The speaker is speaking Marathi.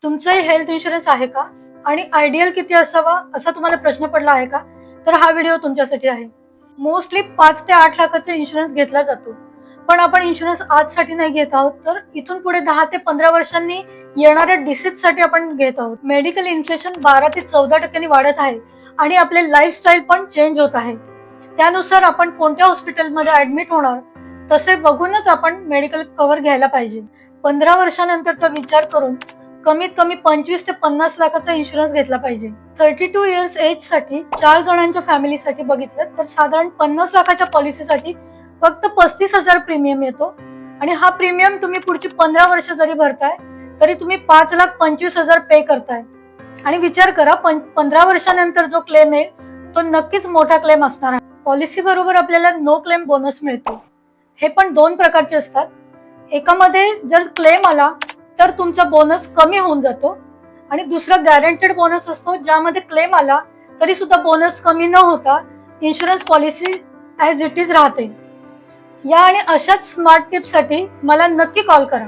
तुमचाही हेल्थ इन्शुरन्स आहे का आणि आयडियल किती असावा असा तुम्हाला प्रश्न पडला आहे का? तर हा व्हिडिओ तुमच्यासाठी आहे. मोस्टली 5 ते 8 लाखाचा इन्शुरन्स घेतला जातो. पण आपण इन्शुरन्स आजसाठी नाही घेत आहोत, तर इथून पुढे 10 ते 15 वर्षांनी येणाऱ्या डिसीजसाठी आपण घेत आहोत. मेडिकल इन्फ्लेशन 12 ते 14% वाढत आहे आणि आपले लाईफस्टाईल पण चेंज होत आहे. त्यानुसार आपण कोणत्या हॉस्पिटलमध्ये ऍडमिट होणार तसे बघूनच आपण मेडिकल कव्हर घ्यायला पाहिजे. 15 वर्षानंतरचा विचार करून कमीत कमी 25 ते 50 लाखाचा इन्शुरन्स घेतला पाहिजे. 32 इयर्स एज साठी 4 जणांच्या फॅमिलीसाठी बघितलं तर साधारण 50 लाखाच्या पॉलिसीसाठी फक्त 35,000 प्रीमियम येतो आणि हा प्रीमियम तुम्ही पुढची 15 वर्ष जरी भरताय तरी तुम्ही 5,25,000 पे करताय. आणि विचार करा 15 वर्षानंतर जो क्लेम येईल तो नक्कीच मोठा क्लेम असणार आहे. पॉलिसी बरोबर आपल्याला नो क्लेम बोनस मिळतो. हे पण 2 प्रकारचे असतात. एकामध्ये जर क्लेम आला तर तुमचा बोनस कमी होऊन जातो आणि दुसरा गॅरंटेड बोनस असतो, ज्यामध्ये क्लेम आला तरी सुद्धा बोनस कमी न होता insurance policy as it is राहते. या आणि अशाच स्मार्ट टिप्ससाठी मला नक्की कॉल करा.